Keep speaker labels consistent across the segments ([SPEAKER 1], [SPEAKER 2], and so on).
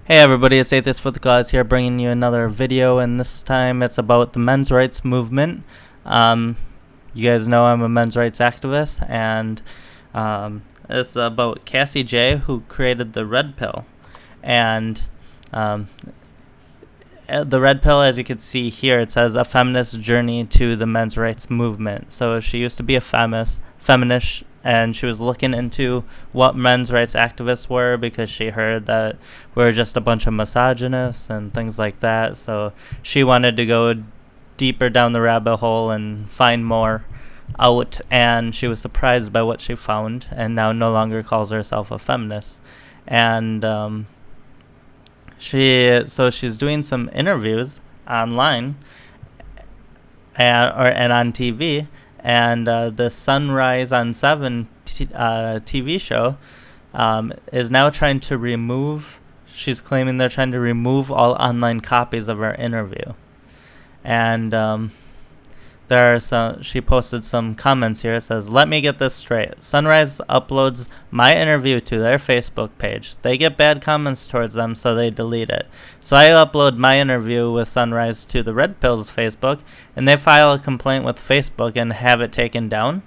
[SPEAKER 1] Hey everybody, it's Atheist for the Cause here, bringing you another video, and this time it's about the men's rights movement. You guys know I'm a men's rights activist, and it's about Cassie Jaye, who created the red pill. And the red pill, as you can see here, it says a feminist journey to the men's rights movement. So she used to be a feminist, and she was looking into what men's rights activists were because she heard that we're just a bunch of misogynists and things like that. So she wanted to go deeper down the rabbit hole and find more out, and she was surprised by what she found, and now no longer calls herself a feminist. And she's doing some interviews online and on TV. And the Sunrise on 7 TV show is now trying to remove, she's claiming they're trying to remove all online copies of her interview. And she posted some comments here. It says, "Let me get this straight. Sunrise uploads my interview to their Facebook page. They get bad comments towards them, so they delete it. So I upload my interview with Sunrise to the Red Pill's Facebook, and they file a complaint with Facebook and have it taken down."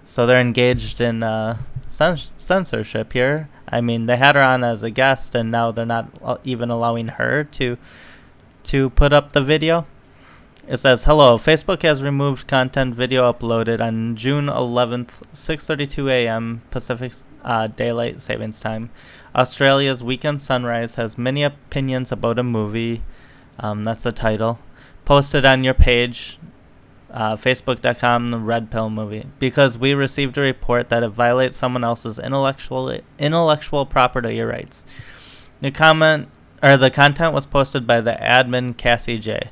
[SPEAKER 1] So they're engaged in censorship here. I mean, they had her on as a guest, and now they're not even allowing her to put up the video. It says, "Hello, Facebook has removed content video uploaded on June 11th, 6:32 a.m. Pacific Daylight Savings Time. Australia's Weekend Sunrise has many opinions about a movie." That's the title. "Posted on your page, facebook.com, the Red Pill movie, because we received a report that it violates someone else's intellectual property rights. The content was posted by the admin Cassie Jaye.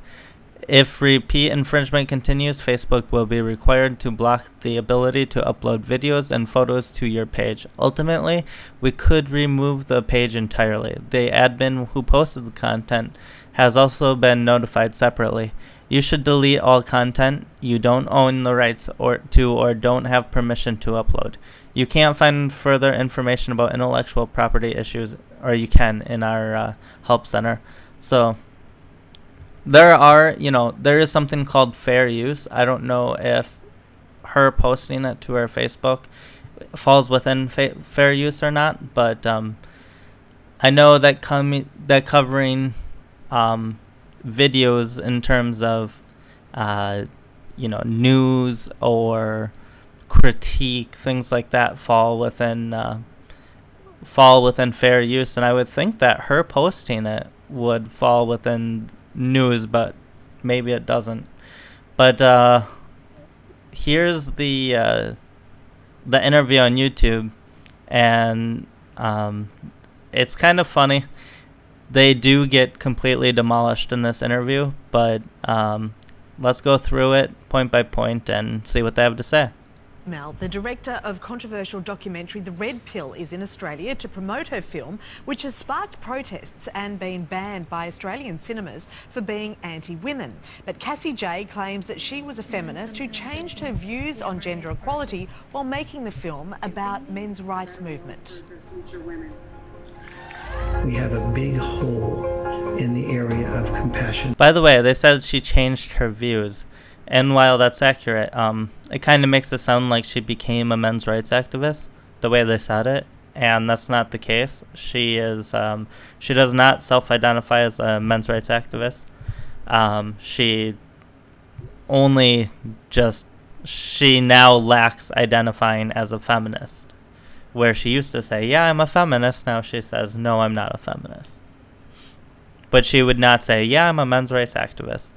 [SPEAKER 1] If repeat infringement continues, Facebook will be required to block the ability to upload videos and photos to your page. Ultimately, we could remove the page entirely. The admin who posted the content has also been notified separately. You should delete all content you don't own the rights or don't have permission to upload. You can't find further information about intellectual property issues, or you can, in our help center." So there is something called fair use. I don't know if her posting it to her Facebook falls within fair use or not, but I know that covering videos in terms of news or critique, things like that, fall within fair use, and I would think that her posting it would fall within news, but maybe it doesn't. But here's the interview on YouTube, and it's kind of funny. They do get completely demolished in this interview, but let's go through it point by point and see what they have to say.
[SPEAKER 2] Mel, the director of controversial documentary The Red Pill, is in Australia to promote her film, which has sparked protests and been banned by Australian cinemas for being anti-women. But Cassie Jaye claims that she was a feminist who changed her views on gender equality while making the film about men's rights movement.
[SPEAKER 3] We have a big hole in the area of compassion.
[SPEAKER 1] By the way, they said she changed her views. And while that's accurate, it kind of makes it sound like she became a men's rights activist, the way they said it, and that's not the case. She does not self-identify as a men's rights activist. She now lacks identifying as a feminist. Where she used to say, "Yeah, I'm a feminist," now she says, "No, I'm not a feminist." But she would not say, "Yeah, I'm a men's rights activist."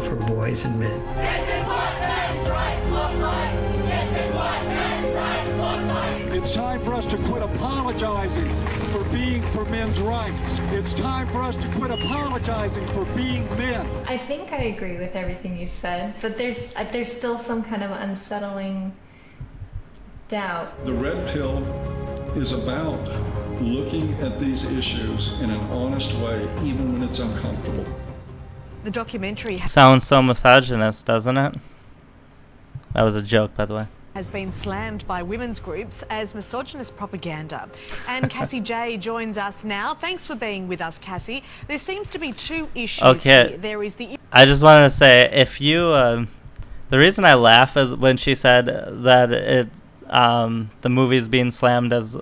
[SPEAKER 3] For boys and men.
[SPEAKER 4] This is what men's rights look like. This is what men's rights look like.
[SPEAKER 5] It's time for us to quit apologizing for being for men's rights. It's time for us to quit apologizing for being men.
[SPEAKER 6] I think I agree with everything you said, but there's still some kind of unsettling doubt.
[SPEAKER 7] The Red Pill is about looking at these issues in an honest way, even when it's uncomfortable.
[SPEAKER 2] The documentary
[SPEAKER 1] Sounds so misogynist, doesn't it? That was a joke, by the way.
[SPEAKER 2] has been slammed by women's groups as misogynist propaganda. And Cassie Jaye joins us now. Thanks for being with us, Cassie. There seems to be two issues here. There is the...
[SPEAKER 1] I just wanted to say, if you... the reason I laugh is when she said that the movie's being slammed as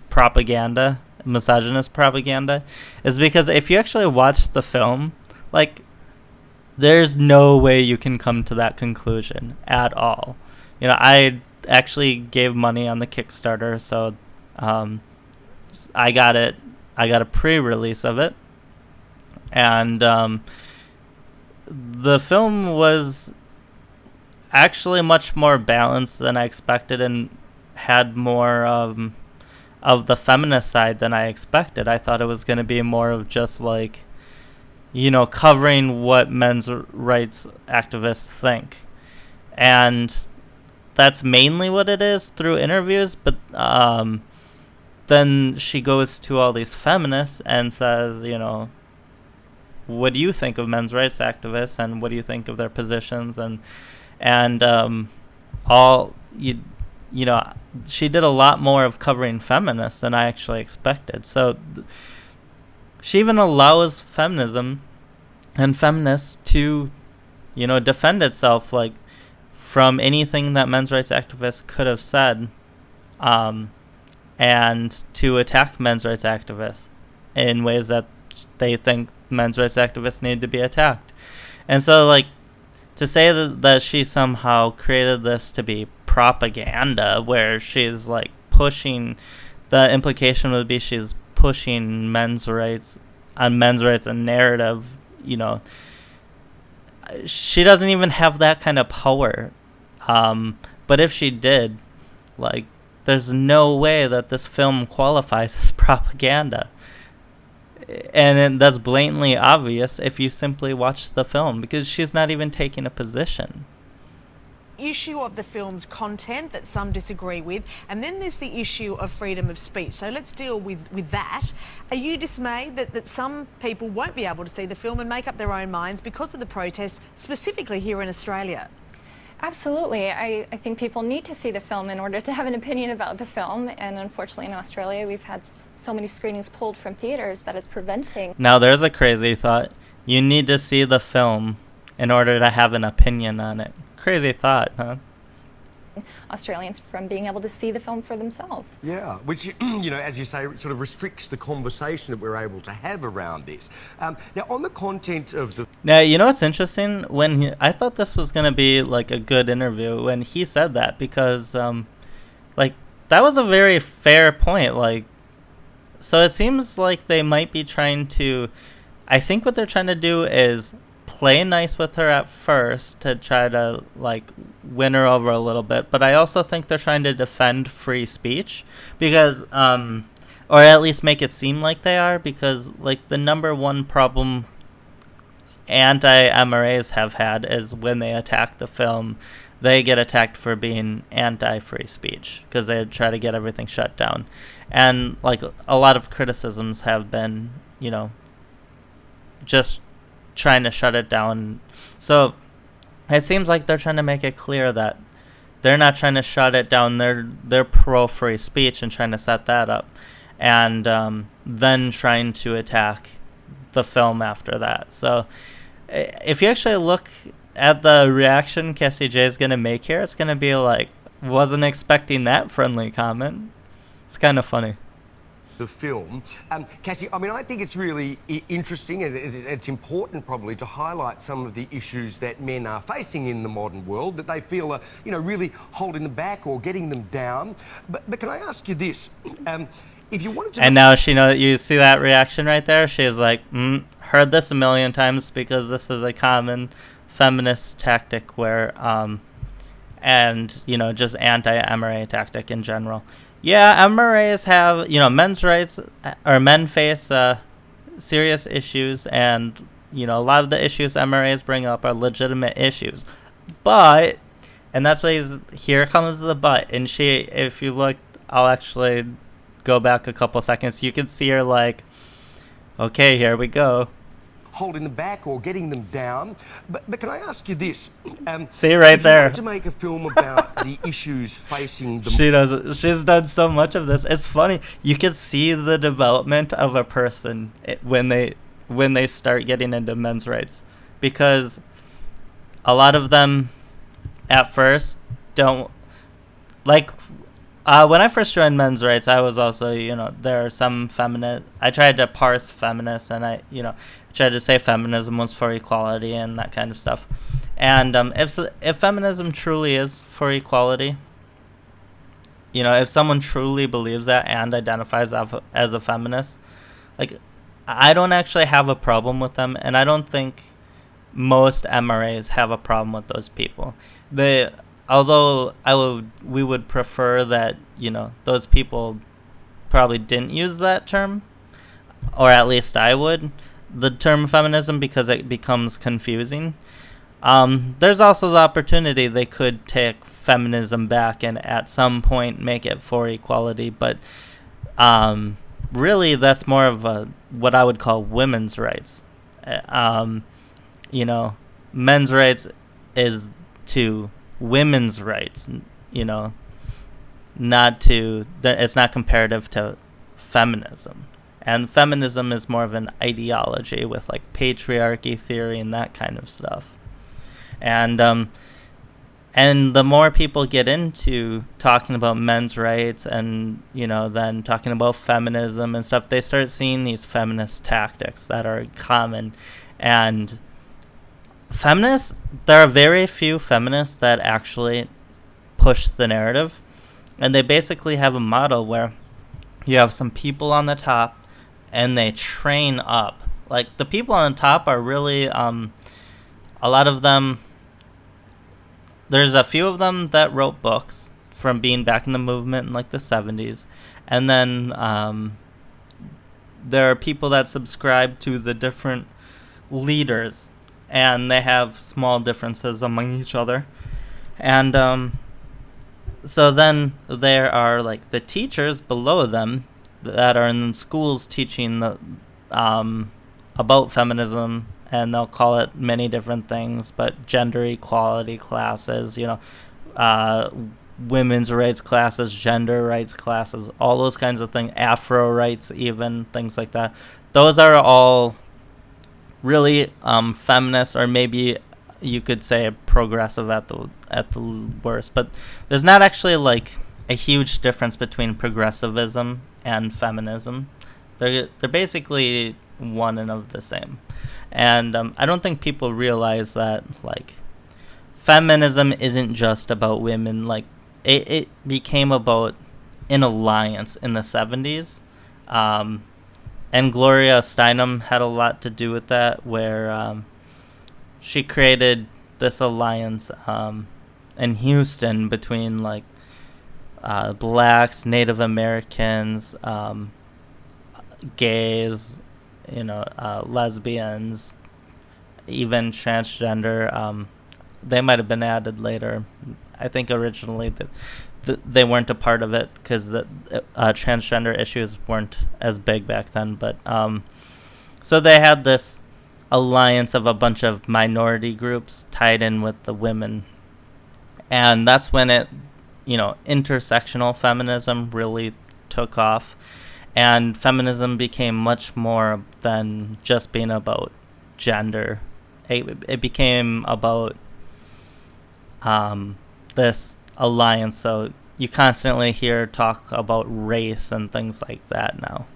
[SPEAKER 1] propaganda, misogynist propaganda, is because if you actually watch the film, like, there's no way you can come to that conclusion at all. You know, I actually gave money on the Kickstarter, so I got a pre-release of it, and the film was actually much more balanced than I expected and had more of the feminist side than I expected. I thought it was going to be more of just like, you know, covering what men's rights activists think. And that's mainly what it is through interviews. But then she goes to all these feminists and says, you know, what do you think of men's rights activists, and what do you think of their positions? And all, you know, she did a lot more of covering feminists than I actually expected. So she even allows feminism and feminists to, you know, defend itself, like, from anything that men's rights activists could have said, and to attack men's rights activists in ways that they think men's rights activists need to be attacked. And so, like, to say that she somehow created this to be propaganda, where she's, like, pushing, the implication would be she's pushing men's rights and narrative, you know, she doesn't even have that kind of power. But if she did, like, there's no way that this film qualifies as propaganda. And that's blatantly obvious if you simply watch the film, because she's not even taking a position.
[SPEAKER 2] Issue of the film's content that some disagree with, and then there's the issue of freedom of speech. So let's deal with that. Are you dismayed that some people won't be able to see the film and make up their own minds because of the protests, specifically here in Australia?
[SPEAKER 6] Absolutely. I think people need to see the film in order to have an opinion about the film, and unfortunately in Australia we've had so many screenings pulled from theaters that it's preventing.
[SPEAKER 1] Now there's a crazy thought. You need to see the film in order to have an opinion on it. Crazy thought, huh?
[SPEAKER 6] Australians from being able to see the film for themselves.
[SPEAKER 8] Yeah, which, you know, as you say, sort of restricts the conversation that we're able to have around this. Now, on the content of the...
[SPEAKER 1] Now, you know what's interesting? I thought this was going to be, like, a good interview when he said that, because, like, that was a very fair point. Like, so it seems like they might be trying to... I think what they're trying to do is play nice with her at first to try to, like, win her over a little bit, but I also think they're trying to defend free speech, because or at least make it seem like they are, because, like, the number one problem anti-MRAs have had is when they attack the film, they get attacked for being anti-free speech, because they try to get everything shut down. And, like, a lot of criticisms have been, you know, just trying to shut it down. So it seems like they're trying to make it clear that they're not trying to shut it down. They're pro free speech and trying to set that up, and then trying to attack the film after that. So if you actually look at the reaction Cassie Jaye is going to make here, it's going to be like, wasn't expecting that friendly comment. It's kind of funny.
[SPEAKER 8] The film. Cassie, I mean, I think it's really interesting, and it's important probably to highlight some of the issues that men are facing in the modern world that they feel are, you know, really holding them back or getting them down. But can I ask you this? If you wanted to...
[SPEAKER 1] And now you see that reaction right there? She is like, heard this a million times, because this is a common feminist tactic where, and, you know, just anti-MRA tactic in general. Yeah, MRAs have, you know, men's rights, or men face serious issues, and, you know, a lot of the issues MRAs bring up are legitimate issues. But, and that's what here comes the but. And she, if you look, I'll actually go back a couple seconds, you can see her like, okay, here we go.
[SPEAKER 8] holding them back or getting them down. But can I ask you this?
[SPEAKER 1] See right
[SPEAKER 8] if you
[SPEAKER 1] there.
[SPEAKER 8] wanted to make a film about the issues facing the...
[SPEAKER 1] She's done so much of this. It's funny. You can see the development of a person when they start getting into men's rights, because a lot of them at first don't like. When I first joined men's rights, I was also, there are some feminist. I tried to parse feminists, and I tried to say feminism was for equality and that kind of stuff. And if feminism truly is for equality, if someone truly believes that and identifies as a feminist, like, I don't actually have a problem with them, and I don't think most MRAs have a problem with those people. Although we would prefer that, those people probably didn't use that term, or at least I would, the term feminism, because it becomes confusing. There's also the opportunity they could take feminism back and at some point make it for equality, but really that's more of what I would call women's rights. Men's rights is to women's rights, it's not comparative to feminism. And feminism is more of an ideology with like patriarchy theory and that kind of stuff. And the more people get into talking about men's rights and, then talking about feminism and stuff, they start seeing these feminist tactics that are common. And there are very few feminists that actually push the narrative, and they basically have a model where you have some people on the top and they train up. Like, the people on the top are really a lot of them. There's a few of them that wrote books from being back in the movement in like the 70s, and then there are people that subscribe to the different leaders, and they have small differences among each other. And so then there are like the teachers below them that are in schools teaching about feminism, and they'll call it many different things, but gender equality classes, women's rights classes, gender rights classes, all those kinds of things, Afro rights, even things like that. Those are all really feminist, or maybe you could say progressive at the worst. But there's not actually like a huge difference between progressivism and feminism. They're basically one and of the same. And I don't think people realize that like feminism isn't just about women. Like it became about an alliance in the 70s. And Gloria Steinem had a lot to do with that, where she created this alliance in Houston between like blacks, Native Americans, gays, lesbians, even transgender. They might have been added later. I think originally they weren't a part of it because the transgender issues weren't as big back then. But so they had this alliance of a bunch of minority groups tied in with the women, and that's when intersectional feminism really took off, and feminism became much more than just being about gender. It became about this alliance. So you constantly hear talk about race and things like that now.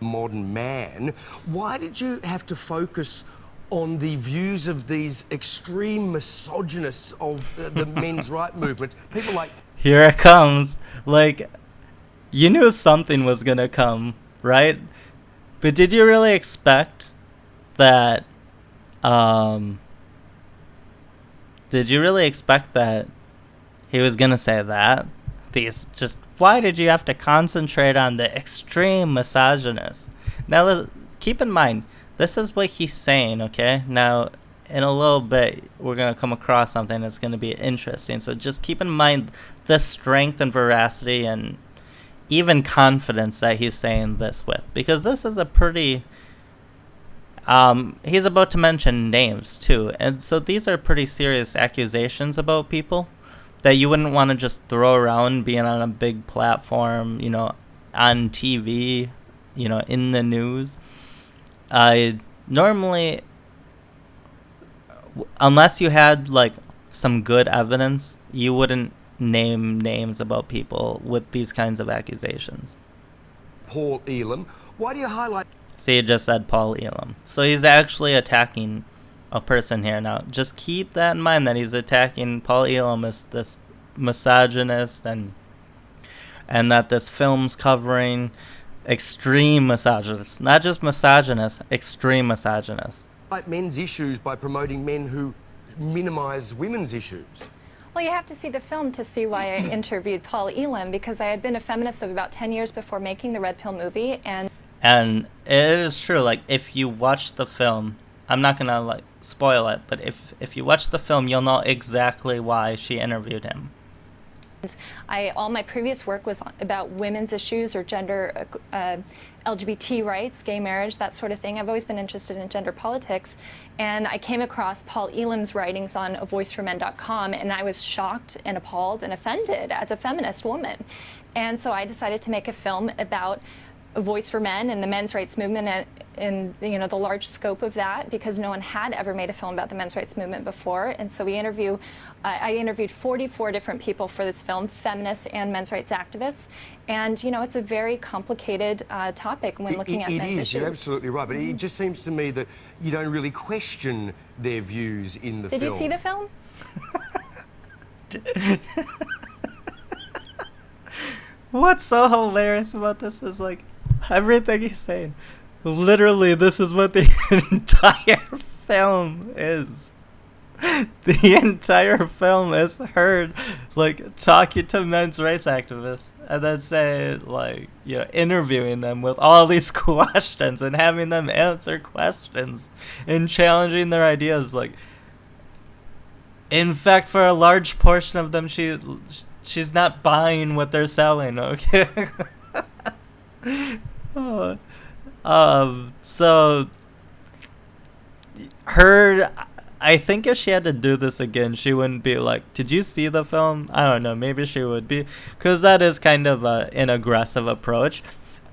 [SPEAKER 8] Modern man, why did you have to focus on the views of these extreme misogynists of the men's right movement? People like...
[SPEAKER 1] Here it comes. Like, you knew something was gonna come, right? But did you really expect that... Did you really expect that he was gonna say that? Why did you have to concentrate on the extreme misogynist? Now, keep in mind, this is what he's saying, okay? Now, in a little bit, we're gonna come across something that's gonna be interesting. So just keep in mind the strength and veracity and even confidence that he's saying this with, because this is a pretty he's about to mention names too, and so these are pretty serious accusations about people that you wouldn't want to just throw around being on a big platform, on TV, in the news. Normally, unless you had like some good evidence, you wouldn't name names about people with these kinds of accusations.
[SPEAKER 8] Paul Elam. Why do you highlight...
[SPEAKER 1] See, you just said Paul Elam. So he's actually attacking a person here. Now, just keep that in mind, that he's attacking Paul Elam as this misogynist, and that this film's covering extreme misogynist. Not just misogynist, extreme misogynist.
[SPEAKER 8] men's issues by promoting men who minimize women's issues.
[SPEAKER 6] Well, you have to see the film to see why I interviewed Paul Elam, because I had been a feminist of about 10 years before making the Red Pill movie, and it is true, like, if you watch the film, I'm not gonna, like, spoil it, but if you watch the film, you'll know exactly why she interviewed him. All my previous work was about women's issues or gender, LGBT rights, gay marriage, that sort of thing. I've always been interested in gender politics, and I came across Paul Elam's writings on avoiceformen.com, and I was shocked and appalled and offended as a feminist woman. And so I decided to make a film about a voice for men and the men's rights movement, and the large scope of that, because no one had ever made a film about the men's rights movement before. And so I interviewed 44 different people for this film, feminists and men's rights activists. And it's a very complicated topic when looking at men's issues. It is,
[SPEAKER 8] you're absolutely right, but it just seems to me that you don't really question their views in the film.
[SPEAKER 6] Did you see the film?
[SPEAKER 1] What's so hilarious about this is, like, everything he's saying, literally, this is what the entire film is. The entire film is her, like, talking to men's rights activists and then saying, like, interviewing them with all these questions and having them answer questions and challenging their ideas. Like, in fact, for a large portion of them, she's not buying what they're selling, okay? So I think if she had to do this again, she wouldn't be like, did you see the film? I don't know, maybe she would be, because that is kind of an aggressive approach.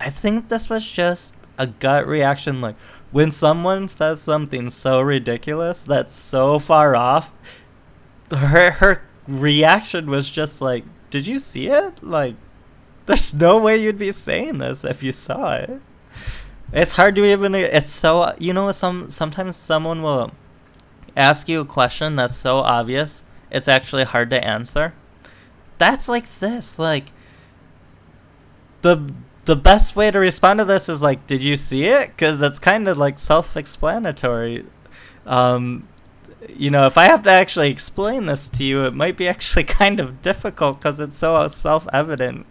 [SPEAKER 1] I think this was just a gut reaction, like, when someone says something so ridiculous that's so far off, her reaction was just like, did you see it? Like, there's no way you'd be saying this if you saw it. It's hard to even, it's so, sometimes someone will ask you a question that's so obvious, it's actually hard to answer. That's like this, like, the best way to respond to this is like, did you see it? Because it's kind of like self-explanatory. If I have to actually explain this to you, it might be actually kind of difficult because it's so self-evident.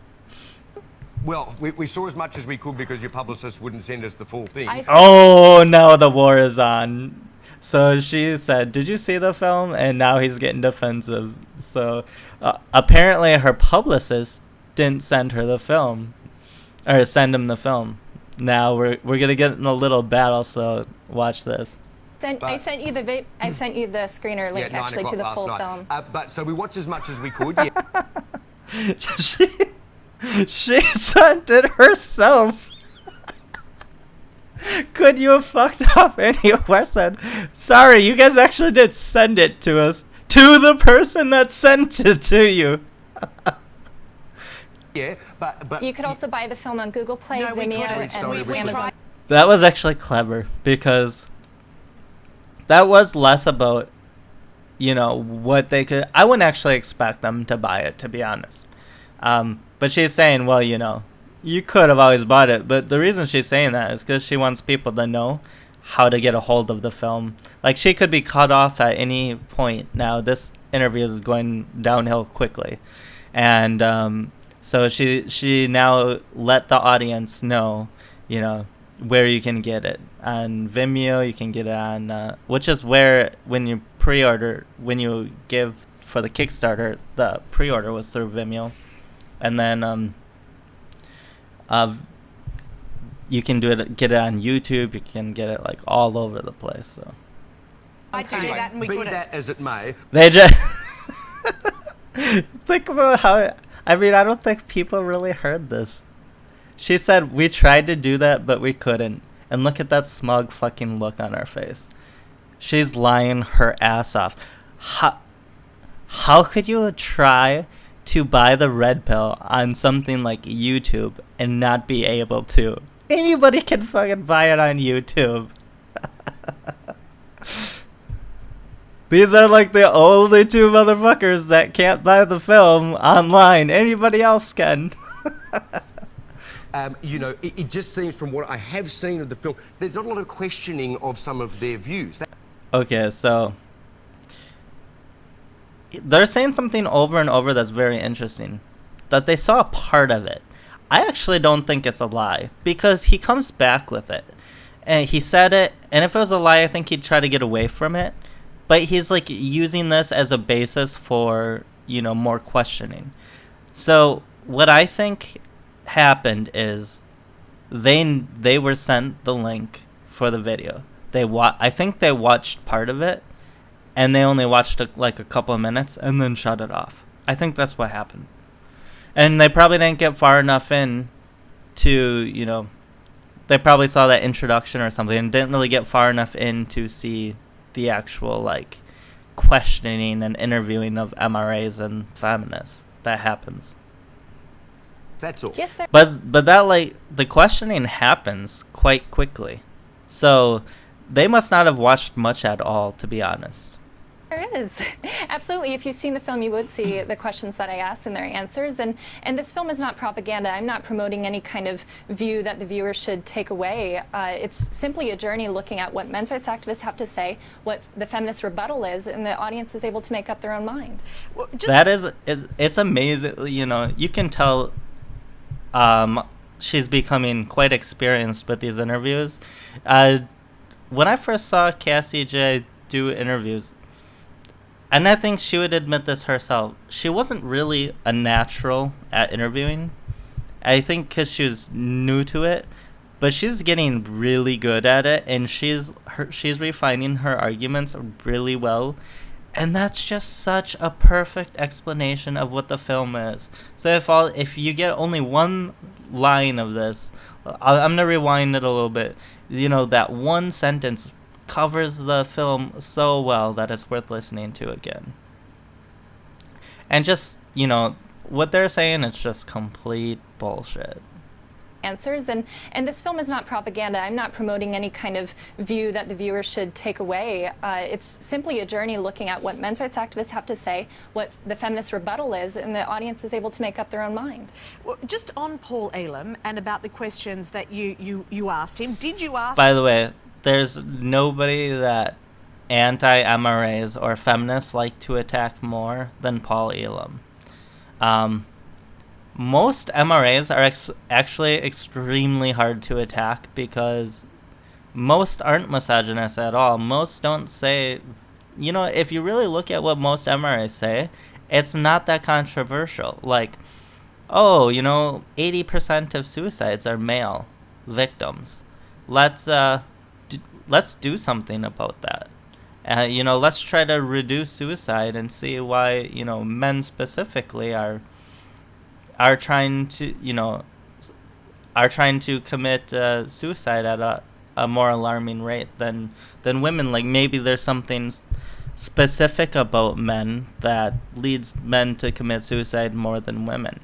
[SPEAKER 8] Well, we saw as much as we could because your publicist wouldn't send us the full thing.
[SPEAKER 1] Oh, now the war is on. So she said, did you see the film? And now he's getting defensive. So apparently her publicist didn't send her the film, or send him the film. Now we're going to get in a little battle, so watch this.
[SPEAKER 6] I sent you the screener link, actually, to the full film.
[SPEAKER 8] But so we watched as much as we could. Yeah.
[SPEAKER 1] She sent it herself. Could you have fucked up any worse than, sorry, you guys actually did send it to us, to the person that sent it to you.
[SPEAKER 8] Yeah, but
[SPEAKER 6] you could also buy the film on Google Play, Vimeo, and Amazon.
[SPEAKER 1] That was actually clever, because that was less about, what they could. I wouldn't actually expect them to buy it, to be honest. But she's saying, well, you could have always bought it. But the reason she's saying that is because she wants people to know how to get a hold of the film. Like, she could be cut off at any point now. This interview is going downhill quickly. And so she now let the audience know, where you can get it. On Vimeo, you can get it on, which is where, when you pre-order, when you give for the Kickstarter, the pre-order was through Vimeo. And then you can get it on YouTube. You can get it like all over the place. So
[SPEAKER 2] I do that, and we
[SPEAKER 8] Be
[SPEAKER 2] couldn't.
[SPEAKER 8] that as it may,
[SPEAKER 1] they just think about how. I mean, I don't think people really heard this. She said we tried to do that, but we couldn't. And look at that smug fucking look on her face. She's lying her ass off. How could you try to buy the red pill on something like YouTube and not be able to? Anybody can fucking buy it on YouTube. These are like the only two motherfuckers that can't buy the film online. Anybody else can.
[SPEAKER 8] you know, it just seems from what I have seen of the film, there's not a lot of questioning of some of their views.
[SPEAKER 1] Okay, so they're saying something over and over that's very interesting. That they saw a part of it. I actually don't think it's a lie, because he comes back with it. And he said it, and if it was a lie, I think he'd try to get away from it. But he's like using this as a basis for, you know, more questioning. So what I think happened is they were sent the link for the video. I think they watched part of it, and they only watched like a couple of minutes and then shut it off. I think that's what happened. And they probably didn't get far enough in to, you know, they probably saw that introduction or something and didn't really get far enough in to see the actual like questioning and interviewing of MRAs and feminists that happens.
[SPEAKER 8] That's all.
[SPEAKER 6] Yes,
[SPEAKER 1] But that like the questioning happens quite quickly. So they must not have watched much at all, to be honest.
[SPEAKER 6] there is. Absolutely. If you've seen the film, you would see the questions that I asked and their answers. And this film is not propaganda. I'm not promoting any kind of view that the viewer should take away. It's simply a journey looking at what men's rights activists have to say, what the feminist rebuttal is, and the audience is able to make up their own mind.
[SPEAKER 2] Well,
[SPEAKER 1] it's amazing. You know, you can tell she's becoming quite experienced with these interviews. When I first saw Cassie Jaye do interviews, and I think she would admit this herself, she wasn't really a natural at interviewing. I think because she was new to it, but she's getting really good at it, and she's refining her arguments really well. And that's just such a perfect explanation of what the film is. So if you get only one line of this, I'm gonna rewind it a little bit. You know, that one sentence covers the film so well that it's worth listening to again. And just, you know, what they're saying is just complete bullshit.
[SPEAKER 6] Answers, and this film is not propaganda. I'm not promoting any kind of view that the viewer should take away. It's simply a journey looking at what men's rights activists have to say, what the feminist rebuttal is, and the audience is able to make up their own mind.
[SPEAKER 2] Well, just on Paul Elam and about the questions that you asked him, did you ask...
[SPEAKER 1] By the way, there's nobody that anti-MRAs or feminists like to attack more than Paul Elam. Most MRAs are actually extremely hard to attack because most aren't misogynist at all. Most don't say, you know, if you really look at what most MRAs say, it's not that controversial. Like, oh, you know, 80% of suicides are male victims. Let's do something about that. You know, let's try to reduce suicide and see why, you know, men specifically are trying to commit suicide at a more alarming rate than women. Like, maybe there's something specific about men that leads men to commit suicide more than women.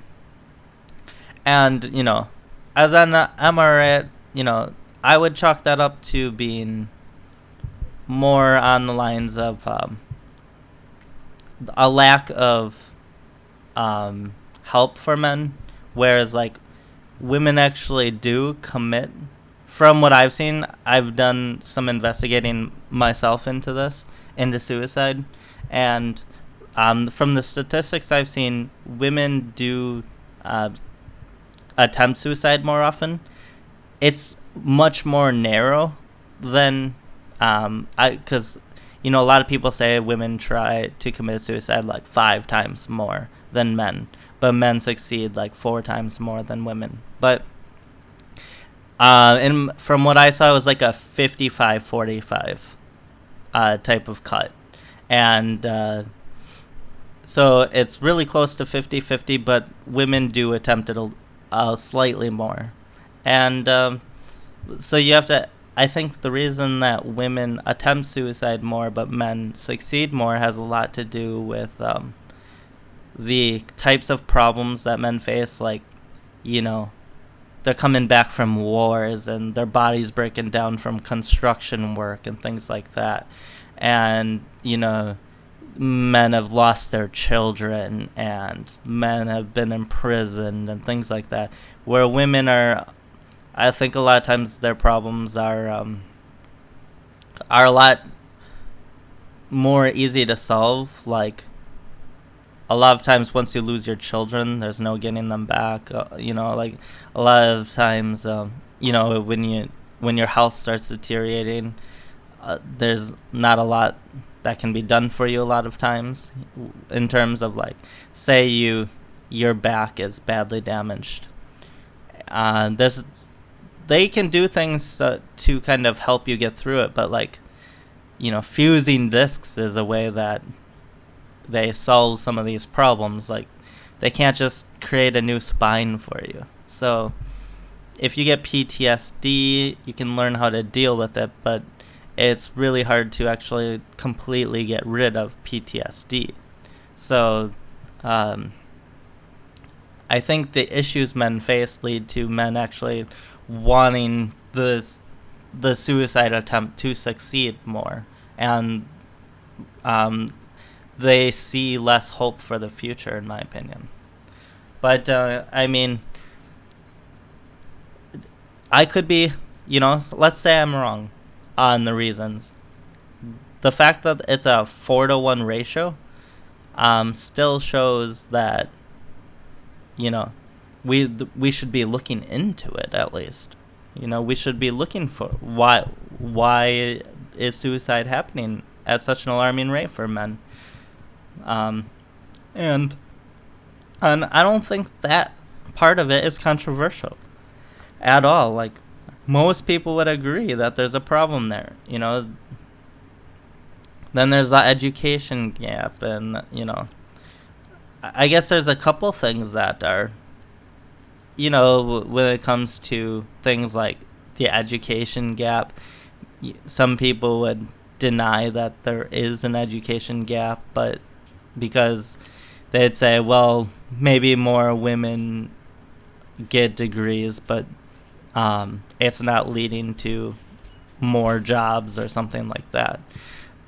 [SPEAKER 1] And, you know, as an MRA, you know, I would chalk that up to being more on the lines of a lack of help for men, whereas like women actually do commit. From what I've seen, I've done some investigating myself into suicide, and from the statistics I've seen, women do attempt suicide more often. It's much more narrow than because you know, a lot of people say women try to commit suicide like 5 times more than men, but men succeed like 4 times more than women. But And from what I saw, it was like a 55-45 type of cut. And so it's really close to 50-50, but women do attempt it slightly more. And so you have to, I think the reason that women attempt suicide more but men succeed more has a lot to do with the types of problems that men face, like, you know, they're coming back from wars and their bodies breaking down from construction work and things like that. And, you know, men have lost their children and men have been imprisoned and things like that. Where women are, I think a lot of times their problems are a lot more easy to solve. Like, a lot of times once you lose your children, there's no getting them back. You know, like a lot of times, you know, when your health starts deteriorating, there's not a lot that can be done for you a lot of times, in terms of, like, say your back is badly damaged. They can do things to kind of help you get through it, but, like, you know, fusing discs is a way that they solve some of these problems. Like, they can't just create a new spine for you. So if you get PTSD, you can learn how to deal with it, but it's really hard to actually completely get rid of PTSD. So I think the issues men face lead to men actually wanting the suicide attempt to succeed more, and they see less hope for the future, in my opinion. But I mean, I could be, you know, let's say I'm wrong on the reasons. The fact that it's a 4-to-1 ratio still shows that, you know, we should be looking into it at least. You know, we should be looking for why is suicide happening at such an alarming rate for men. And I don't think that part of it is controversial at all. Like, most people would agree that there's a problem there, you know. Then there's the education gap, and, you know, I guess there's a couple things that are, you know, when it comes to things like the education gap, some people would deny that there is an education gap, but because they'd say, well, maybe more women get degrees, but it's not leading to more jobs or something like that.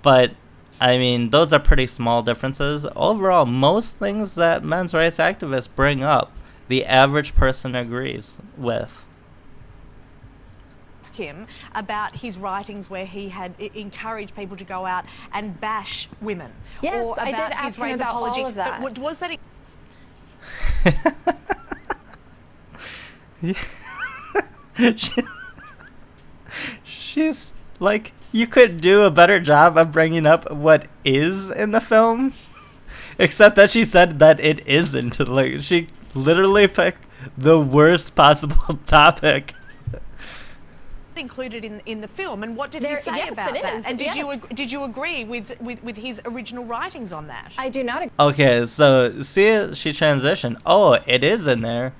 [SPEAKER 1] But I mean, those are pretty small differences. Overall, most things that men's rights activists bring up, the average person agrees with.
[SPEAKER 2] Ask him about his writings where he had encouraged people to go out and bash women.
[SPEAKER 6] Yes,
[SPEAKER 2] or about
[SPEAKER 6] I did ask
[SPEAKER 2] his
[SPEAKER 6] him
[SPEAKER 2] rape
[SPEAKER 6] about
[SPEAKER 2] apology.
[SPEAKER 6] all of that.
[SPEAKER 2] But was that?
[SPEAKER 1] She's like, you could do a better job of bringing up what is in the film, except that she said that it isn't. Like, she literally picked the worst possible topic.
[SPEAKER 2] Included in the film, and what did he say about that? And did you agree with his original writings on that?
[SPEAKER 6] I do not agree.
[SPEAKER 1] Okay, so see, she transitioned. Oh, it is in there.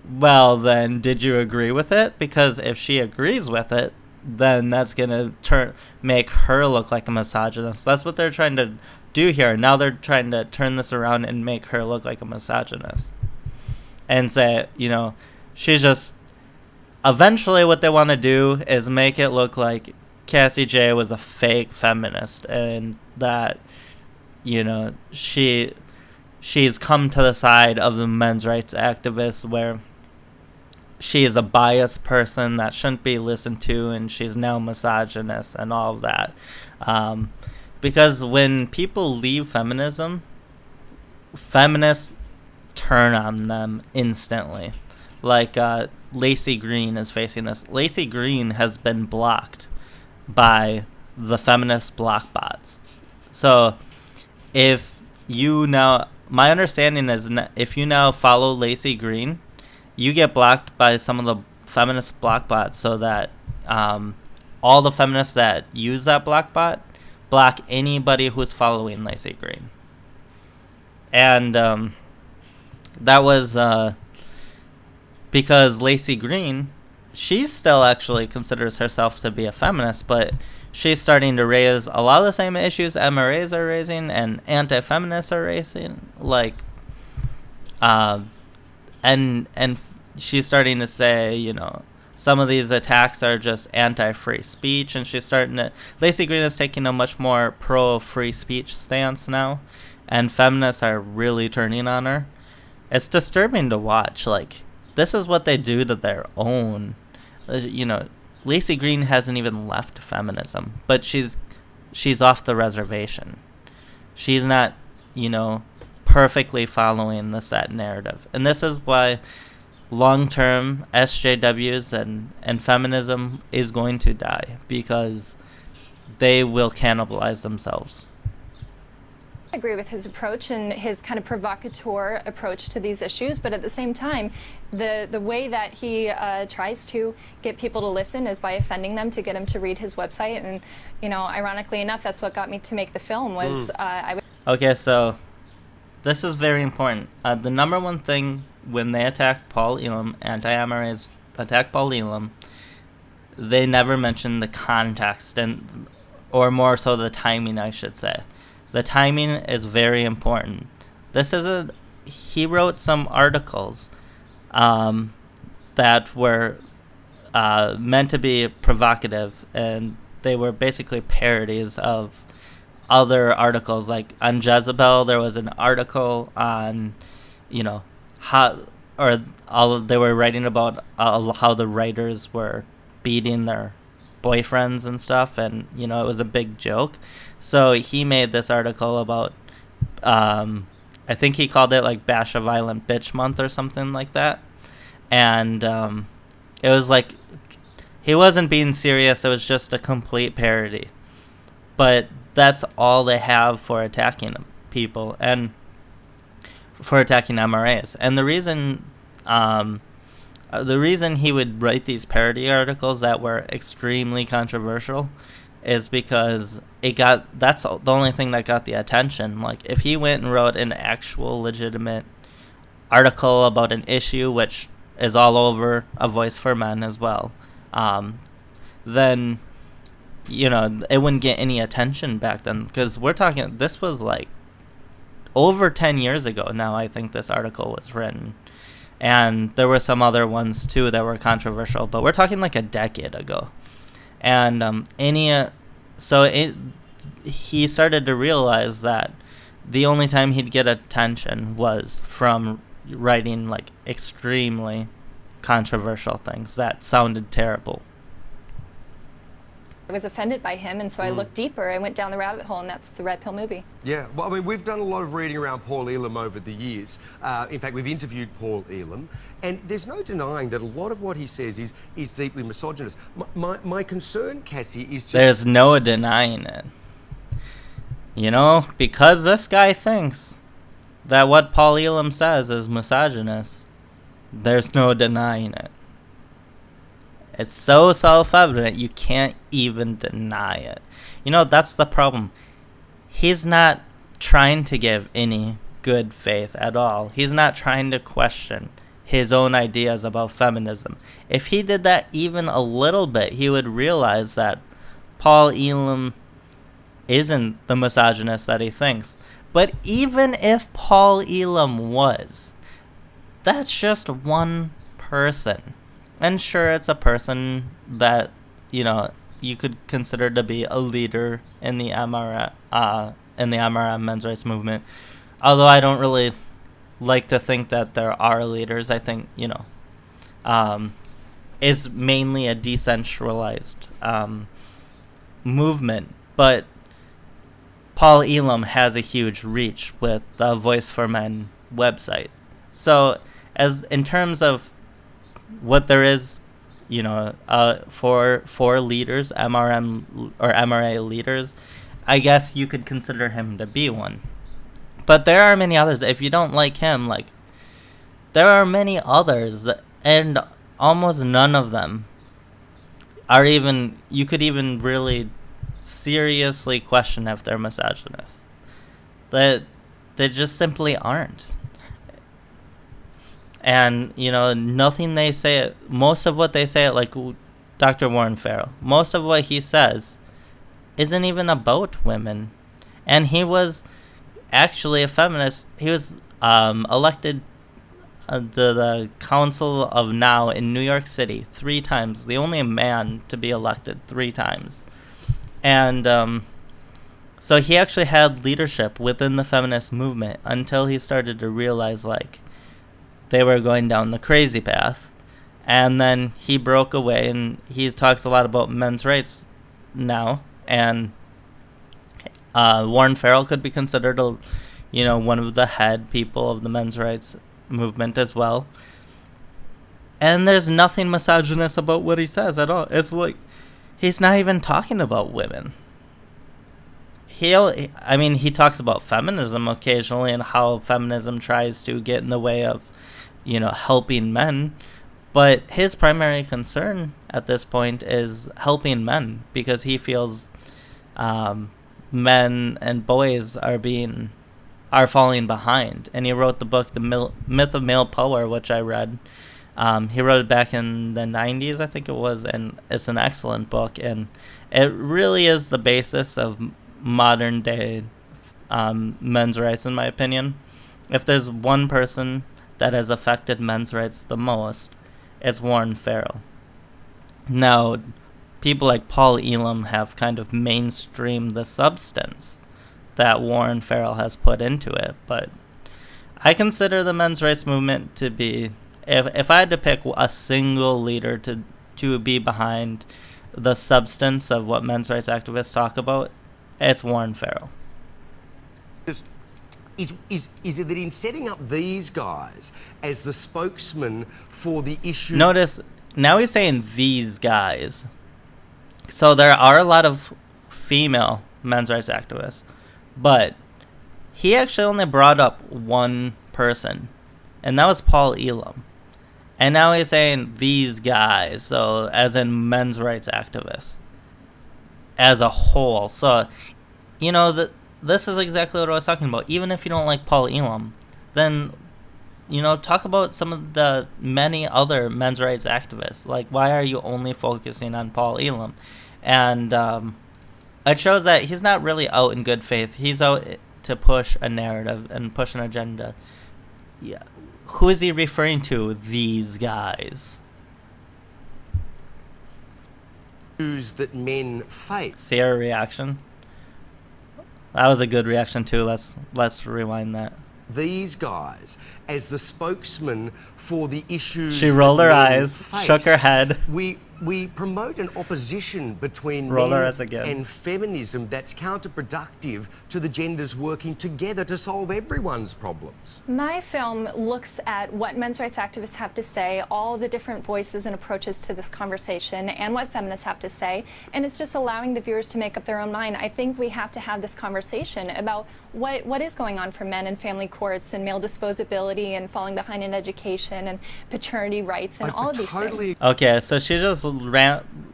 [SPEAKER 1] Well, then, did you agree with it? Because if she agrees with it, then that's gonna make her look like a misogynist. That's what they're trying to do here. Now they're trying to turn this around and make her look like a misogynist, and say, you know, she's just. Eventually, what they want to do is make it look like Cassie Jaye was a fake feminist, and that, you know, she's come to the side of the men's rights activists, where she is a biased person that shouldn't be listened to, and she's now misogynist and all of that. Because when people leave feminism, feminists turn on them instantly. Like, Lacey Green is facing this. Lacey Green has been blocked by the feminist block bots. So if you now, my understanding is if you now follow Lacey Green, you get blocked by some of the feminist block bot so that all the feminists that use that block bot block anybody who's following Lacey Green. And that was because Lacey Green, she still actually considers herself to be a feminist, but she's starting to raise a lot of the same issues MRAs are raising and anti-feminists are raising, like, and she's starting to say, you know, some of these attacks are just anti-free speech, and she's starting to, Lacey Green is taking a much more pro-free speech stance now, and feminists are really turning on her. It's disturbing to watch. Like, this is what they do to their own. You know, Lacey Green hasn't even left feminism, but she's off the reservation. She's not, you know, perfectly following the set narrative. And this is why long-term SJWs and feminism is going to die, because they will cannibalize themselves.
[SPEAKER 6] I agree with his approach and his kind of provocateur approach to these issues, but at the same time, the way that he tries to get people to listen is by offending them to get them to read his website. And, you know, ironically enough, that's what got me to make the film. Was
[SPEAKER 1] Okay, so this is very important. The number one thing when they attack Paul Elam, anti-MRAs attack Paul Elam, they never mention the context, and or more so the timing, I should say. The timing is very important. He wrote some articles that were meant to be provocative, and they were basically parodies of other articles. Like on Jezebel, there was an article on, you know, they were writing about how the writers were beating their boyfriends and stuff, and, you know, it was a big joke. So he made this article about, I think he called it like Bash a Violent Bitch Month or something like that. And it was like, he wasn't being serious, it was just a complete parody. But that's all they have for attacking people and for attacking MRAs. And the reason he would write these parody articles that were extremely controversial is because that's the only thing that got the attention. Like, if he went and wrote an actual legitimate article about an issue, which is all over A Voice for Men as well, then, you know, it wouldn't get any attention back then. Because we're talking, this was like over 10 years ago now, I think this article was written. And there were some other ones too that were controversial, but we're talking like a decade ago. And he started to realize that the only time he'd get attention was from writing like extremely controversial things that sounded terrible.
[SPEAKER 6] I was offended by him, and so I looked deeper. I went down the rabbit hole, and that's the Red Pill movie.
[SPEAKER 8] Yeah, well, I mean, we've done a lot of reading around Paul Elam over the years. In fact, we've interviewed Paul Elam, and there's no denying that a lot of what he says is deeply misogynist. My concern, Cassie, is just...
[SPEAKER 1] There's no denying it. You know, because this guy thinks that what Paul Elam says is misogynist, there's no denying it. It's so self-evident, you can't even deny it. You know, that's the problem. He's not trying to give any good faith at all. He's not trying to question his own ideas about feminism. If he did that even a little bit, he would realize that Paul Elam isn't the misogynist that he thinks. But even if Paul Elam was, that's just one person. And sure, it's a person that, you know, you could consider to be a leader in the MRM men's rights movement. Although I don't really like to think that there are leaders. I think, you know, is mainly a decentralized movement. But Paul Elam has a huge reach with the Voice for Men website. So, as in terms of what there is, you know, for leaders, MRM or MRA leaders, I guess you could consider him to be one. But there are many others. If you don't like him, like, there are many others, and almost none of them are even, you could even really seriously question if they're misogynist. That they just simply aren't. And, you know, nothing they say, most of what they say, like Dr. Warren Farrell, most of what he says isn't even about women. And he was actually a feminist. He was elected to the Council of Now in New York City 3 times, the only man to be elected 3 times. And so he actually had leadership within the feminist movement until he started to realize, like, they were going down the crazy path. And then he broke away, and he talks a lot about men's rights now. And Warren Farrell could be considered one of the head people of the men's rights movement as well. And there's nothing misogynist about what he says at all. It's like he's not even talking about women. He talks about feminism occasionally and how feminism tries to get in the way of, helping men. But his primary concern at this point is helping men, because he feels men and boys are falling behind. And he wrote the book, The Myth of Male Power, which I read. He wrote it back in the 90s, I think it was, and it's an excellent book. And it really is the basis of modern day men's rights, in my opinion. If there's one person that has affected men's rights the most, it's Warren Farrell. Now, people like Paul Elam have kind of mainstreamed the substance that Warren Farrell has put into it, but I consider the men's rights movement to be, if I had to pick a single leader to be behind the substance of what men's rights activists talk about, it's Warren Farrell.
[SPEAKER 8] Is it that in setting up these guys as the spokesman for the issue...
[SPEAKER 1] Notice, now he's saying these guys. So there are a lot of female men's rights activists, but he actually only brought up one person, and that was Paul Elam. And now he's saying these guys, so as in men's rights activists as a whole. So, this is exactly what I was talking about. Even if you don't like Paul Elam, then, talk about some of the many other men's rights activists. Like, why are you only focusing on Paul Elam? And it shows that he's not really out in good faith. He's out to push a narrative and push an agenda. Yeah. Who is he referring to? These guys.
[SPEAKER 8] Issues that men face.
[SPEAKER 1] See her reaction? That was a good reaction too. Let's rewind that.
[SPEAKER 8] These guys as the spokesman for the issues.
[SPEAKER 1] She rolled her eyes,
[SPEAKER 8] face.
[SPEAKER 1] shook her head.
[SPEAKER 8] We promote an opposition between
[SPEAKER 1] Roll her
[SPEAKER 8] men
[SPEAKER 1] eyes again.
[SPEAKER 8] and feminism that's counterproductive to the genders working together to solve everyone's problems.
[SPEAKER 6] My film looks at what men's rights activists have to say, all the different voices and approaches to this conversation, and what feminists have to say, and it's just allowing the viewers to make up their own mind. I think we have to have this conversation about what is going on for men in family courts and male disposability and falling behind in education and paternity rights and all of these things.
[SPEAKER 1] Okay, so she just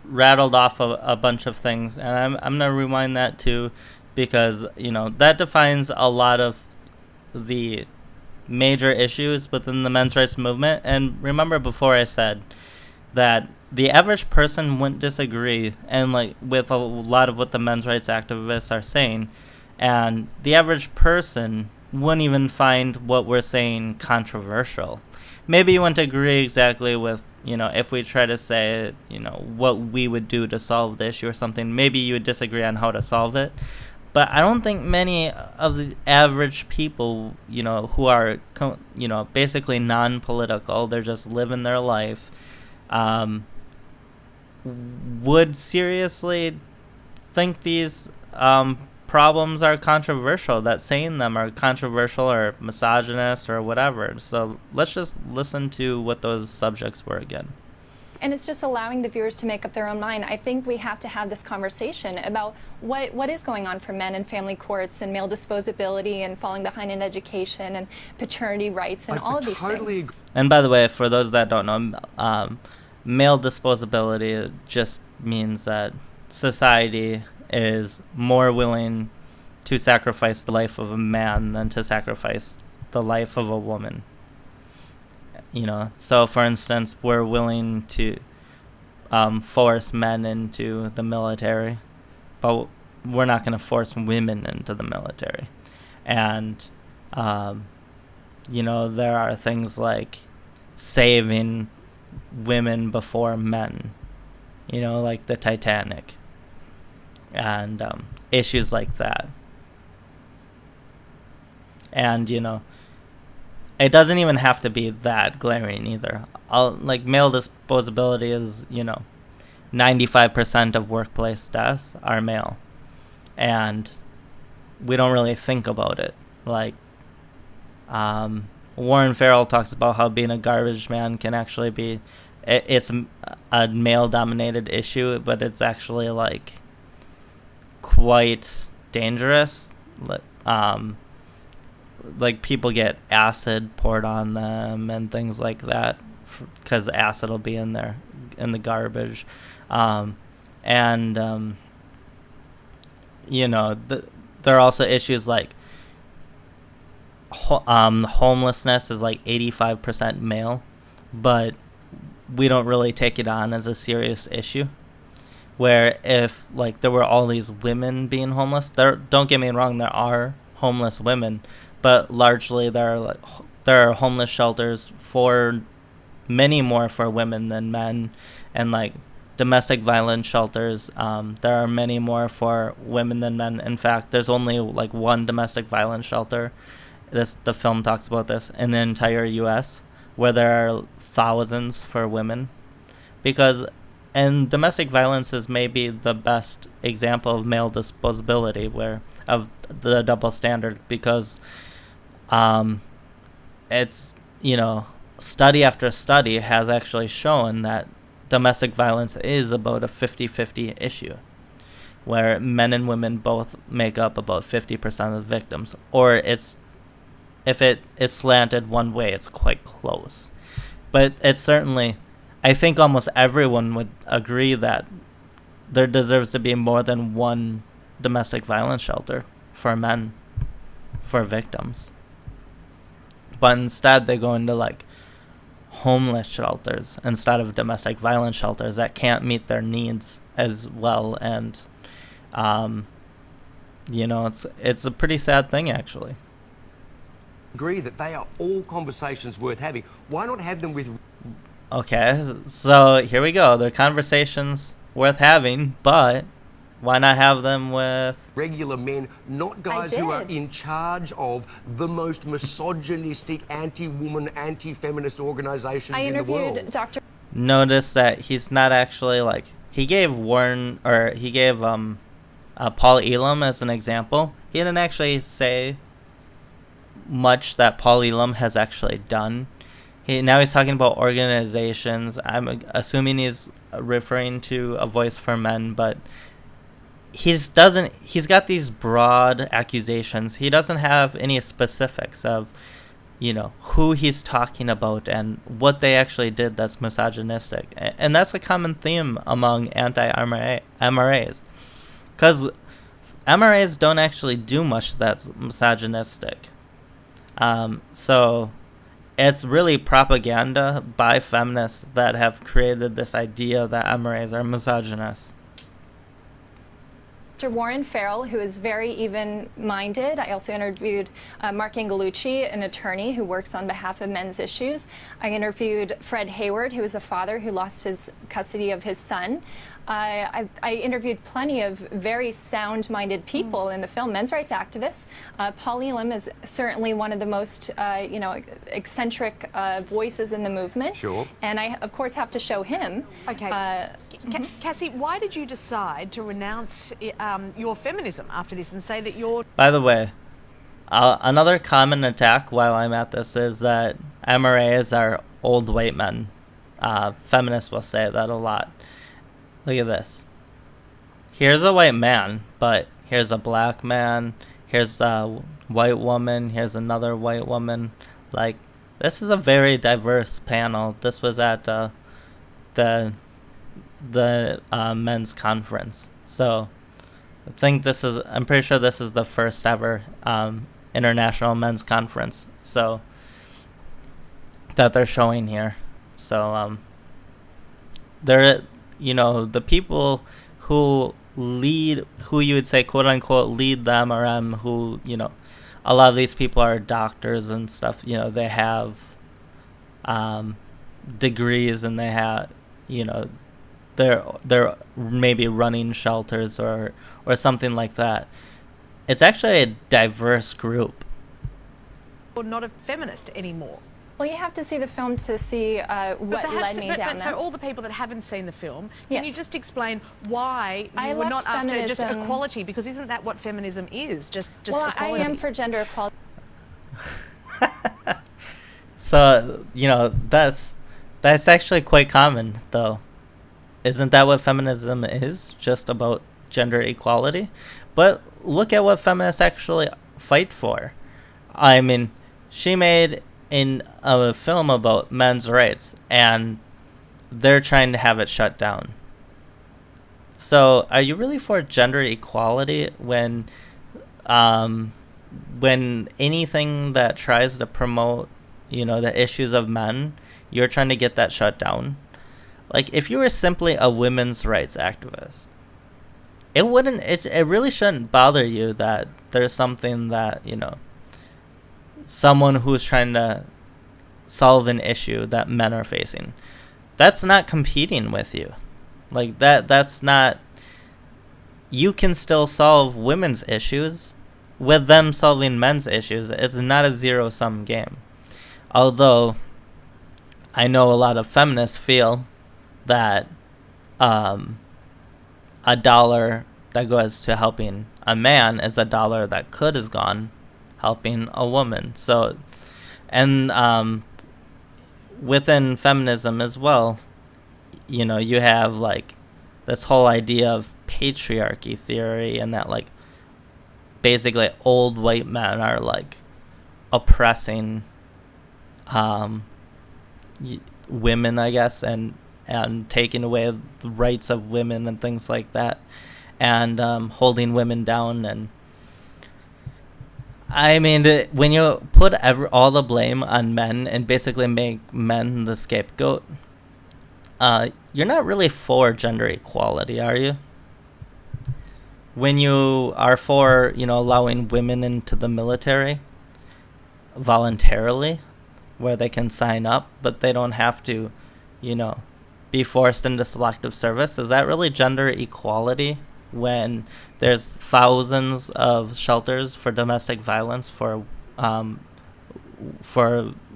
[SPEAKER 1] rattled off a bunch of things, and I'm gonna rewind that too, because that defines a lot of the major issues within the men's rights movement. And remember, before I said that the average person wouldn't disagree with a lot of what the men's rights activists are saying, and the average person wouldn't even find what we're saying controversial. Maybe you wouldn't agree exactly with, if we try to say, what we would do to solve the issue or something. Maybe you would disagree on how to solve it. But I don't think many of the average people, who are, basically non-political, they're just living their life, would seriously think these problems are controversial, that saying them are controversial or misogynist or whatever. So let's just listen to what those subjects were again.
[SPEAKER 6] and it's just allowing the viewers to make up their own mind. I think we have to have this conversation about what is going on for men in family courts and male disposability and falling behind in education and paternity rights and all of these things.
[SPEAKER 1] And by the way, for those that don't know, male disposability just means that society is more willing to sacrifice the life of a man than to sacrifice the life of a woman. You know, so for instance, we're willing to force men into the military, but we're not going to force women into the military. And, you know, there are things like saving women before men, you know, like the Titanic, and issues like that. And, you know, it doesn't even have to be that glaring either. Like, male disposability is, you know, 95% of workplace deaths are male. And we don't really think about it. Like, Warren Farrell talks about how being a garbage man can actually be, it's a male-dominated issue, but it's actually, like, quite dangerous. Like, people get acid poured on them and things like that because acid will be in there, in the garbage. You know, there are also issues like homelessness is like 85% male, but we don't really take it on as a serious issue. Where if, like, there were all these women being homeless, don't get me wrong, there are homeless women, but largely there are homeless shelters for many more for women than men, and like domestic violence shelters, there are many more for women than men. In fact, there's only like one domestic violence shelter, the film talks about this, in the entire US, where there are thousands for women. And domestic violence is maybe the best example of male disposability, of the double standard, because it's, you know, study after study has actually shown that domestic violence is about a 50-50 issue, where men and women both make up about 50% of the victims. Or if it is slanted one way, it's quite close. But it's certainly, I think almost everyone would agree that there deserves to be more than one domestic violence shelter for men, for victims. But instead they go into like homeless shelters instead of domestic violence shelters that can't meet their needs as well. And you know, it's a pretty sad thing, actually.
[SPEAKER 8] Agree that they are all conversations worth having. Why not have them with...
[SPEAKER 1] Okay, so here we go. They're conversations worth having, but why not have them with
[SPEAKER 8] regular men, not guys who are in charge of the most misogynistic, anti-woman, anti-feminist organizations in the world? I interviewed
[SPEAKER 6] Dr.
[SPEAKER 1] Notice that he's not actually like, he gave Paul Elam as an example. He didn't actually say much that Paul Elam has actually done. Now he's talking about organizations. I'm assuming he's referring to A Voice for Men, but he's got these broad accusations. He doesn't have any specifics of, you know, who he's talking about and what they actually did that's misogynistic. And that's a common theme among anti-MRAs. Because MRAs don't actually do much that's misogynistic. So it's really propaganda by feminists that have created this idea that MRAs are misogynist.
[SPEAKER 6] Warren Farrell, who is very even-minded. I also interviewed Mark Angelucci, an attorney who works on behalf of men's issues. I interviewed Fred Hayward, who is a father who lost his custody of his son. I interviewed plenty of very sound-minded people in the film, men's rights activists. Paul Elam is certainly one of the most, you know, eccentric voices in the movement.
[SPEAKER 8] Sure.
[SPEAKER 6] And I, of course, have to show him.
[SPEAKER 2] Okay. Cassie, why did you decide to renounce your feminism after this and say that you're...
[SPEAKER 1] By the way, another common attack while I'm at this is that MRAs are old white men. Feminists will say that a lot. Look at this. Here's a white man, but here's a black man, here's a white woman, here's another white woman. Like, this is a very diverse panel. This was at the men's conference. So I'm pretty sure this is the first ever international men's conference. So that they're showing here. So the people who you would say quote unquote lead them, or who, a lot of these people are doctors and stuff. They have degrees, and they have, they're maybe running shelters or something like that. It's actually a diverse group.
[SPEAKER 2] Or not a feminist anymore.
[SPEAKER 6] Well, you have to see the film to see what led me down
[SPEAKER 2] that. For all the people that haven't seen the film, can
[SPEAKER 6] Yes.
[SPEAKER 2] you just explain why you were not after just equality? Because isn't that what feminism is? Just equality.
[SPEAKER 6] I am for gender equality.
[SPEAKER 1] So, that's actually quite common, though. Isn't that what feminism is? Just about gender equality? But look at what feminists actually fight for. I mean, she made in a film about men's rights, and they're trying to have it shut down. So are you really for gender equality when anything that tries to promote, the issues of men, you're trying to get that shut down? Like, if you were simply a women's rights activist, it really shouldn't bother you that there's something that, someone who's trying to solve an issue that men are facing, that's not competing with you. Like, that's not, you can still solve women's issues with them solving men's issues. It's not a zero-sum game. Although I know a lot of feminists feel that a dollar that goes to helping a man is a dollar that could have gone helping a woman. So, and within feminism as well, you have like this whole idea of patriarchy theory, and that like basically old white men are like oppressing women, I guess, and taking away the rights of women and things like that, and holding women down. And I mean, when you put all the blame on men and basically make men the scapegoat, you're not really for gender equality, are you? When you are for, allowing women into the military voluntarily, where they can sign up, but they don't have to, be forced into selective service, is that really gender equality when there's thousands of shelters for domestic violence for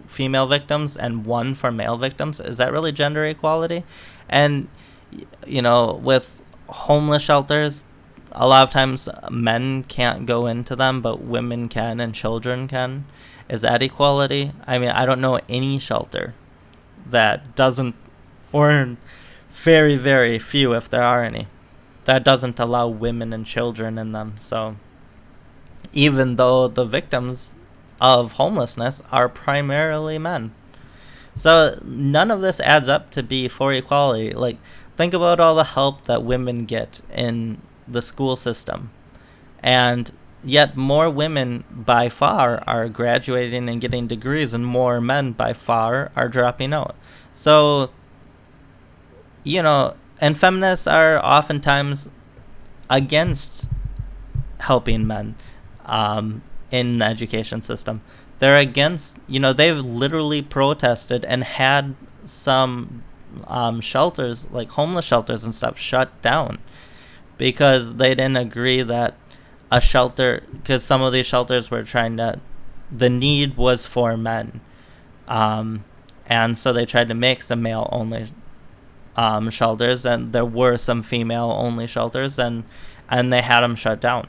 [SPEAKER 1] female victims and one for male victims? Is that really gender equality? And with homeless shelters, a lot of times men can't go into them, but women can and children can. Is that equality? I mean, I don't know any shelter that doesn't, or very, very few if there are any, that doesn't allow women and children in them. So even though the victims of homelessness are primarily men. So none of this adds up to be for equality. Like, think about all the help that women get in the school system, and yet more women by far are graduating and getting degrees, and more men by far are dropping out. So, and feminists are oftentimes against helping men in the education system. They're against, they've literally protested and had some shelters, like homeless shelters and stuff, shut down because they didn't agree that a shelter, because some of these shelters were the need was for men. And so they tried to make some male-only shelters, and there were some female-only shelters, and they had them shut down.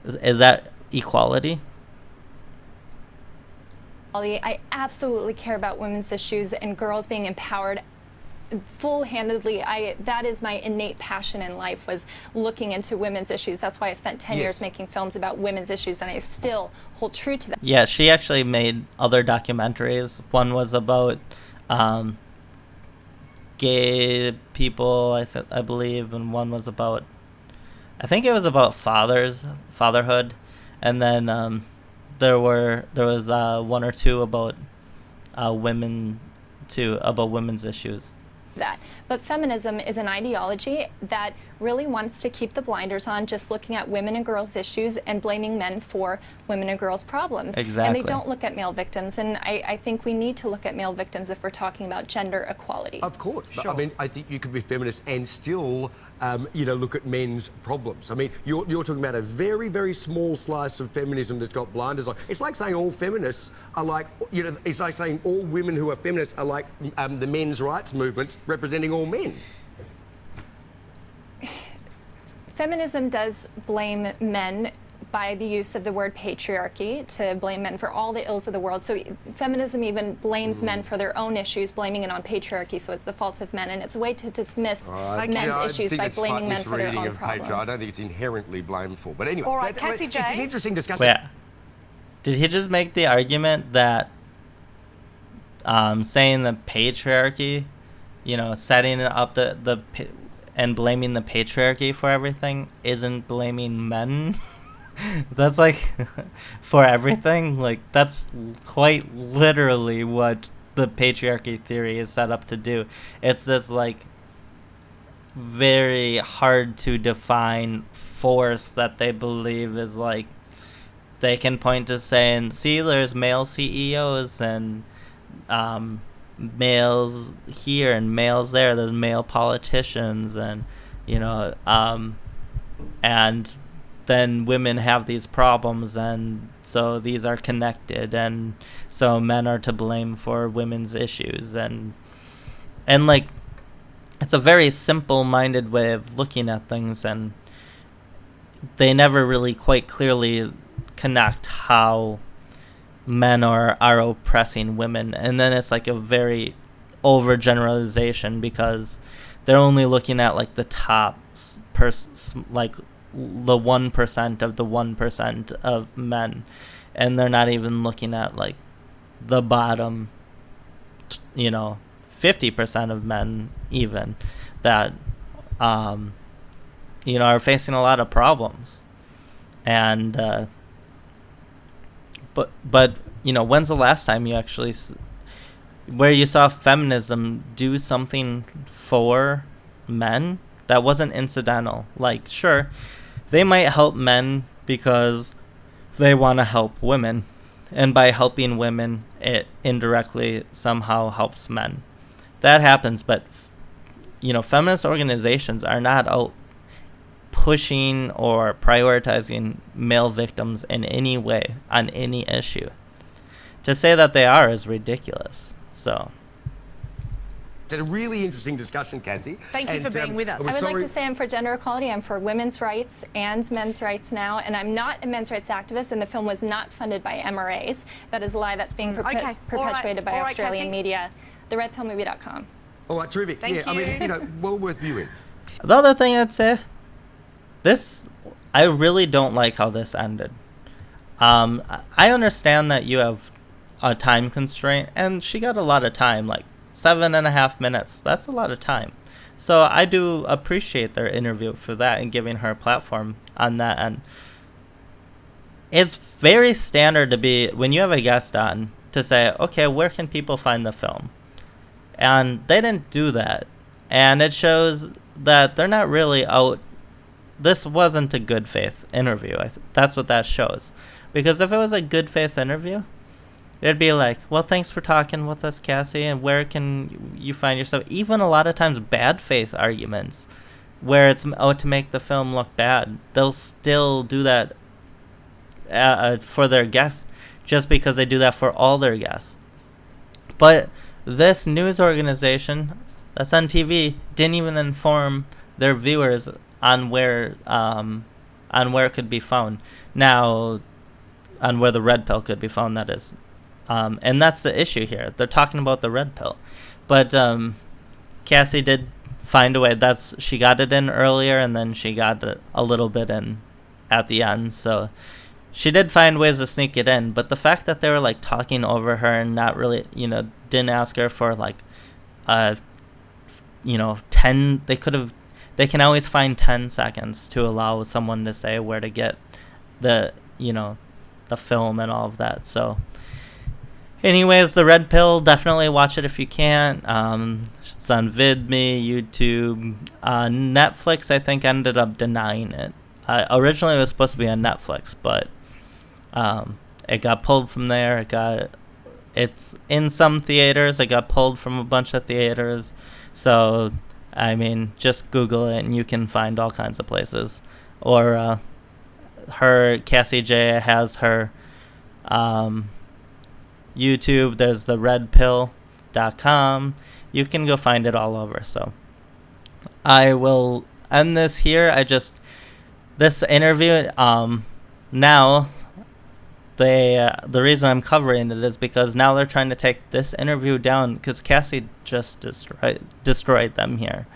[SPEAKER 1] Is that equality?
[SPEAKER 6] I absolutely care about women's issues and girls being empowered full-handedly, that is my innate passion in life, was looking into women's issues. That's why I spent 10 years making films about women's issues, and I still hold true to that.
[SPEAKER 1] Yeah, she actually made other documentaries. One was about gay people, I believe, and one was about, I think it was about fatherhood, and then there was one or two about women too, about women's issues.
[SPEAKER 6] But feminism is an ideology that really wants to keep the blinders on, just looking at women and girls' issues and blaming men for women and girls' problems.
[SPEAKER 1] Exactly.
[SPEAKER 6] And they don't look at male victims, and I think we need to look at male victims if we're talking about gender equality.
[SPEAKER 8] Of course.
[SPEAKER 2] Sure.
[SPEAKER 8] I mean, I think you could be feminist and still, look at men's problems. I mean, you're talking about a very, very small slice of feminism that's got blinders on. It's like saying all feminists are like, it's like saying all women who are feminists are like the men's rights movement representing all men.
[SPEAKER 6] Feminism does blame men by the use of the word patriarchy, to blame men for all the ills of the world. So feminism even blames men for their own issues, blaming it on patriarchy, so it's the fault of men. And it's a way to dismiss men's issues by blaming men for their own problems.
[SPEAKER 8] I don't think it's inherently blameful. But anyway,
[SPEAKER 2] All right, Cassie
[SPEAKER 8] it's an
[SPEAKER 2] Jaye.
[SPEAKER 8] interesting discussion.
[SPEAKER 1] Yeah. Did he just make the argument that saying the patriarchy, setting up and blaming the patriarchy for everything isn't blaming men? That's like for everything? Like, that's quite literally what the patriarchy theory is set up to do. It's this like very hard to define force that they believe is like, they can point to saying, see, there's male CEOs and males here and males there. There's male politicians and, and then women have these problems, and so these are connected, and so men are to blame for women's issues. And like, it's a very simple-minded way of looking at things, and they never really quite clearly connect how men are oppressing women. And then it's like a very overgeneralization, because they're only looking at like the top like the 1% of the 1% of men, and they're not even looking at like the bottom 50% of men even that are facing a lot of problems. And but when's the last time you actually where you saw feminism do something for men that wasn't incidental? Like, sure, they might help men because they want to help women, and by helping women, it indirectly somehow helps men. That happens, but feminist organizations are not out pushing or prioritizing male victims in any way on any issue. To say that they are is ridiculous. So
[SPEAKER 8] It's a really interesting discussion, Cassie.
[SPEAKER 2] Thank you for being with us.
[SPEAKER 6] I would like to say I'm for gender equality. I'm for women's rights and men's rights now, and I'm not a men's rights activist, and the film was not funded by MRAs. That is a lie that's being perpetuated by Australian media. TheRedPillMovie.com.
[SPEAKER 8] All right, terrific.
[SPEAKER 2] Thank you.
[SPEAKER 8] I mean, well worth viewing.
[SPEAKER 1] The other thing I'd say, I really don't like how this ended. I understand that you have a time constraint, and she got a lot of time, like 7.5 minutes. That's a lot of time. So I do appreciate their interview for that and giving her a platform on that end. It's very standard to be, when you have a guest on, to say, okay, where can people find the film? And they didn't do that. And it shows that they're not really out. This wasn't a good faith interview. That's what that shows. Because if it was a good faith interview, it'd be like, well, thanks for talking with us, Cassie, and where can you find yourself? Even a lot of times bad faith arguments where it's to make the film look bad, they'll still do that for their guests just because they do that for all their guests. But this news organization that's on TV didn't even inform their viewers on where it could be found. Now, on where the red pill could be found, that is. And that's the issue here. They're talking about the red pill. But Cassie did find a way. She got it in earlier, and then she got it a little bit in at the end. So she did find ways to sneak it in. But the fact that they were like talking over her and not really, didn't ask her for like, 10. They can always find 10 seconds to allow someone to say where to get the film and all of that. So anyways, the Red Pill, definitely watch it if you can. It's on VidMe, YouTube. Netflix, I think, ended up denying it. Originally, it was supposed to be on Netflix, but it got pulled from there. It's in some theaters. It got pulled from a bunch of theaters. So, I mean, just Google it and you can find all kinds of places. Or Cassie Jaye has her YouTube. There's the redpill.com. You can go find it all over. So I will end this here. This interview, now the reason I'm covering it is because now they're trying to take this interview down because Cassie just destroyed them here.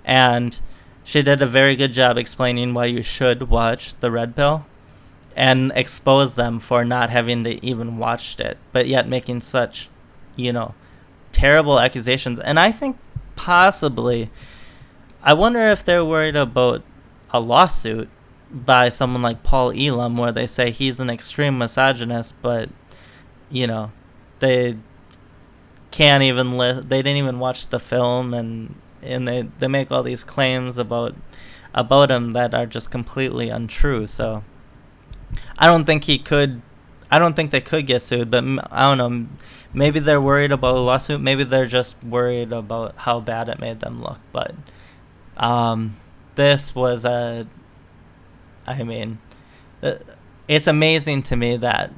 [SPEAKER 1] And she did a very good job explaining why you should watch the Red Pill and expose them for not having to even watched it, but yet making such, terrible accusations. And I think possibly, I wonder if they're worried about a lawsuit by someone like Paul Elam where they say he's an extreme misogynist, but, they can't even they didn't even watch the film, and they make all these claims about him that are just completely untrue. So I don't think they could get sued, but I don't know, maybe they're worried about a lawsuit, maybe they're just worried about how bad it made them look. But this was it's amazing to me that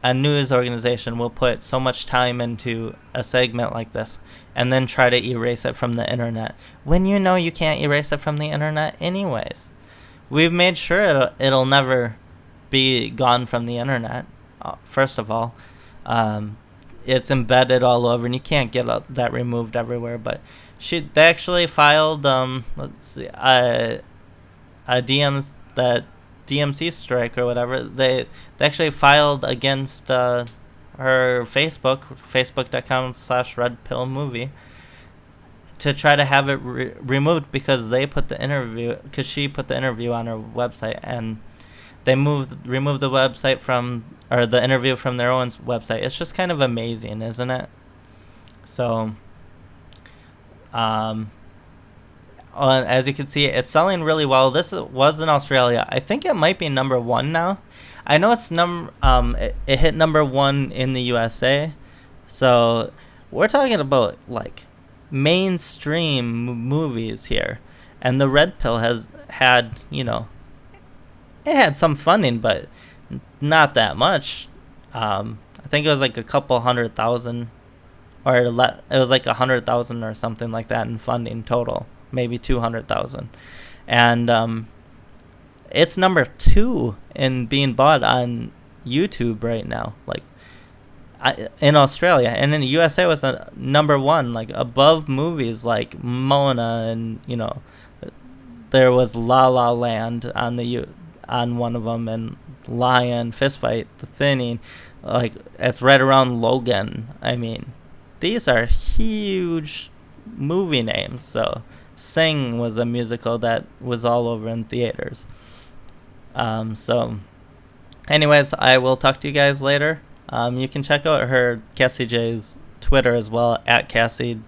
[SPEAKER 1] a news organization will put so much time into a segment like this and then try to erase it from the internet when you can't erase it from the internet anyways. We've made sure it'll never be gone from the internet. First of all, it's embedded all over and you can't get that removed everywhere. But they actually filed a DMC strike or whatever. They actually filed against her facebook.com/redpillmovie to try to have it removed because she put the interview on her website, and they removed the website the interview from their own website. It's just kind of amazing, isn't it? So as you can see, it's selling really well. This was in Australia. I think it might be number 1 now. I know it's it hit number 1 in the USA. So we're talking about like mainstream movies here. And the Red Pill has had, it had some funding, but not that much. I think it was like a couple 100,000, or it was like 100,000 or something like that in funding total. Maybe 200,000, and it's number 2 in being bought on YouTube right now, like in Australia. And in the USA was number 1, like above movies like Mona, and there was La La Land on one of them, and Lion, Fistfight, The Thinning, like it's right around Logan. I mean, these are huge movie names. So Sing was a musical that was all over in theaters. So anyways, I will talk to you guys later. You can check out Cassie Jaye's Twitter as well, at Cassie_J.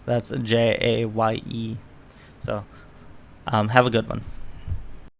[SPEAKER 1] That's Jaye. So have a good one.